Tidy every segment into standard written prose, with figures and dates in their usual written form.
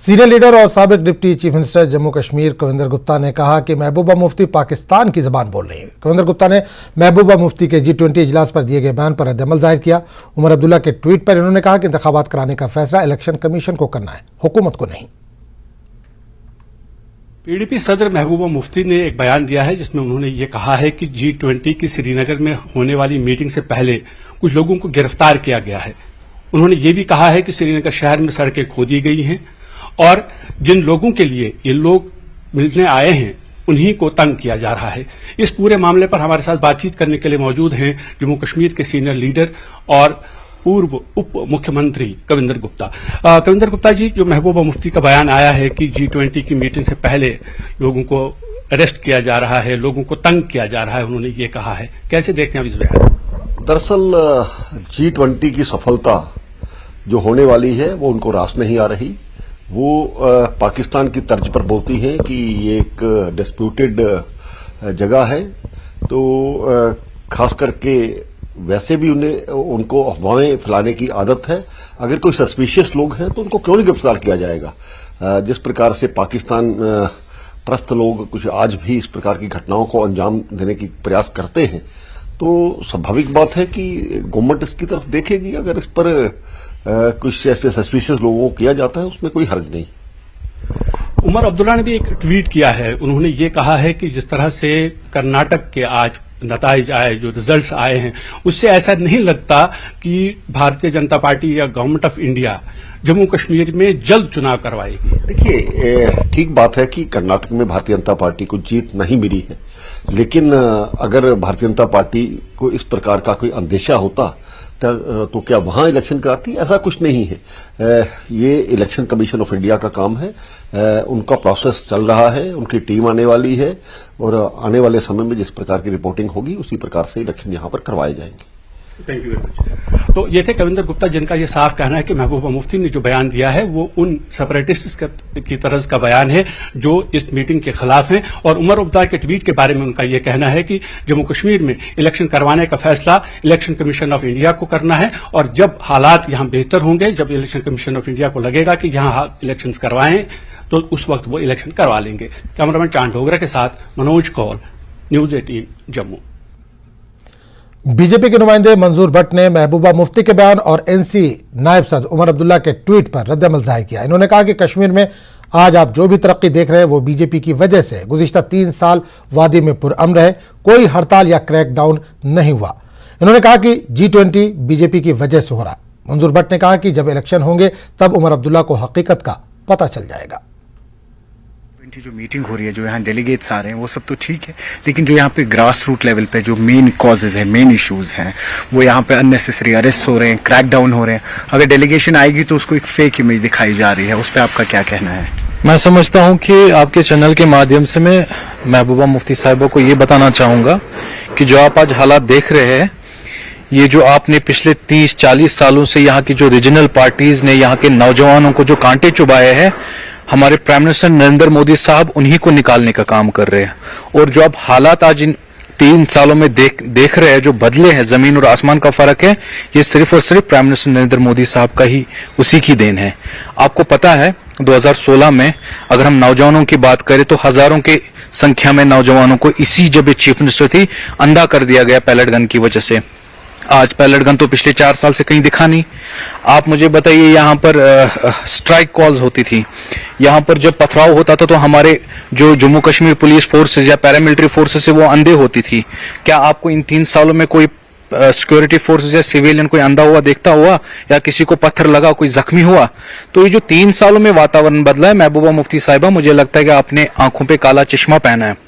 Senior leader और साबिक deputy chief minister Jammu Kashmir Kavinder Gupta ने कहा कि महबूबा मुफ्ती पाकिस्तान की ज़बान बोल रही है। कविंदर गुप्ता ने महबूबा मुफ्ती के G20 इजलास पर दिए गए बयान पर रद्द-ए-अमल जाहिर किया। उमर अब्दुल्ला के ट्वीट पर इन्होंने कहा कि इंतखाबात कराने का फैसला इलेक्शन कमीशन को करना है, हुकूमत को नहीं। पीडीपी सदर महबूबा मुफ्ती ने एक बयान दिया है जिसमें उन्होंने ये कहा है कि G20 की श्रीनगर में होने वाली मीटिंग से पहले कुछ लोगों को गिरफ्तार किया गया है। उन्होंने ये भी कहा है कि श्रीनगर शहर में सड़कें खोदी गई हैं और जिन लोगों के लिए ये लोग मिलने आए हैं उन्हीं को तंग किया जा रहा है। इस पूरे मामले पर हमारे साथ बातचीत करने के लिए मौजूद हैं जम्मू कश्मीर के सीनियर लीडर और पूर्व उप मुख्यमंत्री कविंदर गुप्ता। कविंदर गुप्ता जी, जो महबूबा मुफ्ती का बयान आया है कि G20 की मीटिंग से पहले लोगों को अरेस्ट किया जा रहा है, लोगों को तंग किया जा रहा है, उन्होंने ये कहा है, कैसे देखते हैं आप इस बयान? दरअसल G20 की सफलता जो होने वाली है वो उनको रास नहीं आ रही। वो पाकिस्तान की तर्ज पर बोलती हैं कि ये एक डिस्प्यूटेड जगह है, तो खास करके वैसे भी उनको अफवाहें फैलाने की आदत है। अगर कोई सस्पिशियस लोग हैं तो उनको क्यों नहीं गिरफ्तार किया जाएगा। जिस प्रकार से पाकिस्तान प्रस्त लोग कुछ आज भी इस प्रकार की घटनाओं को अंजाम देने की प्रयास करते हैं, तो स्वाभाविक बात है कि गवर्नमेंट इसकी तरफ देखेगी। अगर इस पर कुछ ऐसे सस्पिशियस लोगों को किया जाता है उसमें कोई हर्ज नहीं। उमर अब्दुल्ला ने भी एक ट्वीट किया है। उन्होंने ये कहा है कि जिस तरह से कर्नाटक के आज नताइज आए, जो रिजल्ट्स आए हैं, उससे ऐसा नहीं लगता कि भारतीय जनता पार्टी या government of India Jammu Kashmir में जल्द चुनाव करवाएगी। देखिए, ठीक बात है कि कर्नाटक में भारतीय जनता पार्टी को जीत नहीं मिली है, लेकिन अगर भारतीय जनता पार्टी को इस प्रकार का कोई अंदेशा होता तो क्या वहां इलेक्शन कराती? ऐसा कुछ नहीं है। ये इलेक्शन कमीशन ऑफ इंडिया का काम है। उनका प्रोसेस चल रहा है, उनकी टीम आने वाली है और आने वाले समय में जिस प्रकार की रिपोर्टिंग होगी उसी प्रकार से इलेक्शन यहां पर करवाए जाएंगे। Thank you very much. तो ये थे कविंदर गुप्ता, जिनका ये साफ कहना है कि महबूबा मुफ्ती ने जो बयान दिया है वो उन सेपरेटिस्ट की तरह का बयान है जो इस मीटिंग के खिलाफ है। और उमर अब्दुल्ला के ट्वीट के बारे में उनका ये कहना है कि जम्मू कश्मीर में इलेक्शन करवाने का फैसला इलेक्शन कमीशन ऑफ इंडिया को करना है और जब हालात यहां बेहतर होंगे, जब इलेक्शन कमीशन ऑफ इंडिया को लगेगा कि यहां इलेक्शन करवाएं, तो उस वक्त वो इलेक्शन करवा लेंगे। कैमरामैन चांद डोगरा के साथ मनोज कौल, न्यूज 18 जम्मू। बीजेपी के नुमाइंदे मंजूर भट्ट ने महबूबा मुफ्ती के बयान और एनसी नायब सदर उमर अब्दुल्ला के ट्वीट पर रद्द-ए-अमल जाहिर किया। इन्होंने कहा कि कश्मीर में आज आप जो भी तरक्की देख रहे हैं वो बीजेपी की वजह से। गुज़िश्ता 3 साल वादी में पुरअमन रहे, कोई हड़ताल या क्रैकडाउन नहीं हुआ। इन्होंने कहा कि G20 बीजेपी की वजह से हो रहा। मंजूर भट्ट ने कहा कि जब इलेक्शन होंगे तब उमर अब्दुल्ला को हकीकत का पता चल जाएगा। जो मीटिंग हो रही है, जो यहाँ डेलीगेट्स आ रहे हैं, वो सब तो ठीक है, लेकिन जो यहाँ पे ग्रास रूट लेवल पे जो मेन कॉजेज हैं, मेन इश्यूज हैं, वो यहाँ पे अननेसेसरी अरेस्ट हो रहे हैं, क्रैकडाउन हो रहे हैं। अगर डेलीगेशन आएगी तो उसको एक फेक इमेज दिखाई जा रही है, उस पर आपका क्या कहना है? मैं समझता हूँ कि आपके चैनल के माध्यम से मैं महबूबा मुफ्ती साहिबा को ये बताना चाहूंगा कि जो आप आज हालात देख रहे हैं, ये जो आपने पिछले 30-40 सालों से यहाँ की जो रीजनल पार्टीज ने यहाँ के नौजवानों को जो कांटे चुभाए हैं, हमारे प्राइम मिनिस्टर नरेंद्र मोदी साहब उन्हीं को निकालने का काम कर रहे हैं। और जो अब हालात आज इन 3 सालों में देख रहे हैं, जो बदले हैं, जमीन और आसमान का फर्क है, ये सिर्फ और सिर्फ प्राइम मिनिस्टर नरेंद्र मोदी साहब का ही, उसी की देन है। आपको पता है 2016 में अगर हम नौजवानों की बात करें तो हजारों की संख्या में नौजवानों को इसी जब ये चीफ मिनिस्टर थी अंधा कर दिया गया पैलेट गन की वजह से। आज पैलेट गन तो पिछले 4 साल से कहीं दिखा नहीं। आप मुझे बताइए, यहाँ पर स्ट्राइक कॉल्स होती थी, यहाँ पर जब पथराव होता था तो हमारे जो जम्मू कश्मीर पुलिस फोर्सेस या पैरामिलिट्री फोर्सेस है वो अंधे होती थी। क्या आपको इन 3 सालों में कोई सिक्योरिटी फोर्सेस या सिविलियन कोई अंधा हुआ देखता हुआ, या किसी को पत्थर लगा, कोई जख्मी हुआ? तो ये जो 3 सालों में वातावरण बदला है, महबूबा मुफ्ती साहिबा, मुझे लगता है कि आपने आंखों पे काला चश्मा पहना है।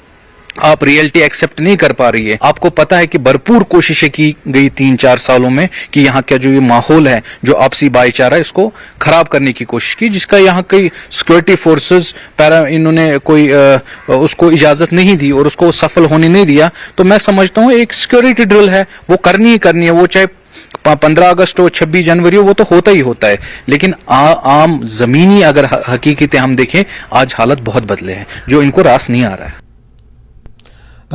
आप रियलिटी एक्सेप्ट नहीं कर पा रही है। आपको पता है कि भरपूर कोशिशें की गई 3-4 सालों में कि यहाँ का जो ये माहौल है, जो आपसी भाईचारा, इसको खराब करने की कोशिश की, जिसका यहाँ कई सिक्योरिटी फोर्सेस इन्होंने कोई उसको इजाजत नहीं दी और उसको सफल होने नहीं दिया। तो मैं समझता हूँ एक सिक्योरिटी ड्रिल है, वो करनी ही करनी है, वो चाहे 15 अगस्त हो, 26 जनवरी हो, वो तो होता ही होता है। लेकिन आम जमीनी अगर हकीकतें हम देखें, आज हालत बहुत बदले हैं जो इनको रास नहीं आ रहा है।